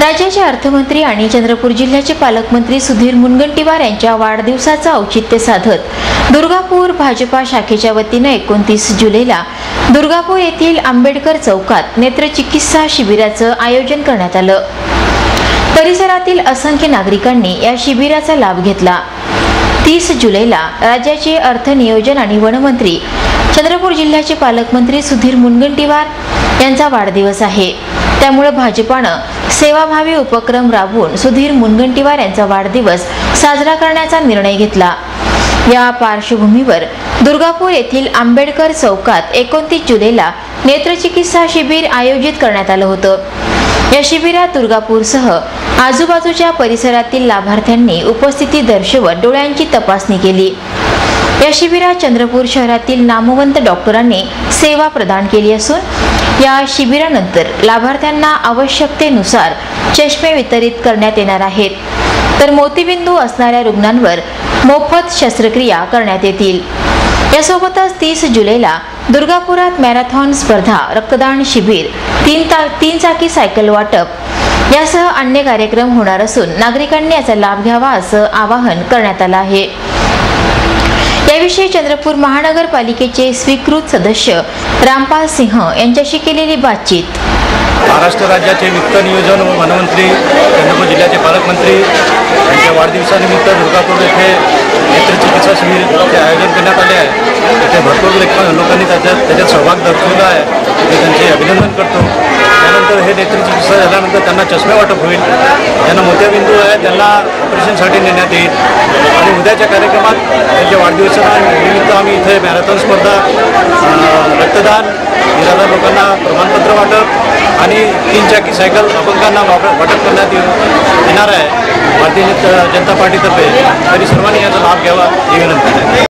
राज्याचे अर्थमंत्री आणि चंद्रपूर जिल्ह्याचे पालकमंत्री सुधीर मुनगंटीवार यांच्या वाढदिवसाचं औचित्य साधत दुर्गापूर भाजपा शाखेच्या वतीने 29 जुलैला दुर्गापूर येथील आंबेडकर चौकात नेत्रचिकित्सा शिबिराचं आयोजन करण्यात आलं। परिसरातील असंख्य नागरिकांनी या शिबिराचा लाभ घेतला। 30 जुलैला राज्याचे अर्थ नियोजन आणि वनमंत्री चंद्रपूर जिल्ह्याचे पालकमंत्री सुधीर मुनगंटीवार यांचा वाढदिवस आहे। त्यामुळे भाजपानं सेवाभावी उपक्रम राबवून सुधीर मुनगंटीवार यांचा वाढदिवस साजरा करण्याचा निर्णय घेतला। या पार्श्वभूमीवर दुर्गापूर येथील आंबेडकर चौकात 29 जुलैला नेत्रचिकित्सा शिबिर आयोजित करण्यात आलं होतं। या शिबिरात दुर्गापूरसह आजूबाजूच्या परिसरातील लाभार्थ्यांनी उपस्थिती दर्शवत डोळ्यांची तपासणी केली। या शिबिरात चंद्रपूर शहरातील नामवंत डॉक्टरांनी सेवा प्रदान केली असून या शिबिरानंतर लाभार्थ्यांना आवश्यकतेनुसार चष्मे वितरित करण्यात येणार आहेत, तर मोतीबिंदू असणाऱ्या रुग्णांवर मोफत शस्त्रक्रिया करण्यात येतील। यासोबतच 30 जुलैला दुर्गापुरात मॅरेथॉन स्पर्धा, रक्तदान शिबिर, 3 चाकी सायकल वाटप यासह अन्य कार्यक्रम होणार असून नागरिकांनी याचा लाभ घ्यावा असं आवाहन करण्यात आलं आहे। याविषयी चंद्रपूर महानगरपालिकेचे स्वीकृत सदस्य रामपाल सिंह यांच्याशी केलेली बातचीत। महाराष्ट्र राज्याचे वित्त नियोजन व वनमंत्री, चंद्रपूर जिल्ह्याचे पालकमंत्री यांच्या वाढदिवसानिमित्त दुर्गापूर येथे नेत्रचिकित्सा शिबिराचे आयोजन करण्यात आले आहे। येथे भरपूर लोकांनी त्याच्यात सहभाग दर्शवला आहे, मी त्यांचे अभिनंदन करतो। त्यानंतर हे नेत्रचिकित्सा झाल्यानंतर त्यांना चष्मे वाटप होईल, ज्यांना मोत्याबिंदू आहे त्यांना ऑपरेशनसाठी नेण्यात येईल। आणि उद्याच्या कार्यक्रमात त्यांच्या वाढदिवसानिमित्त आम्ही इथे मॅरेथॉन स्पर्धा, रक्तदान, निराधार लोकांना प्रमाणपत्र वाटप आणि 3 चाकी सायकल अपंगांना वाटप करण्यात येणार आहे। भारतीय जनता पार्टीतर्फे तरी सर्वांनी याचा लाभ घ्यावा ही विनंती आहे।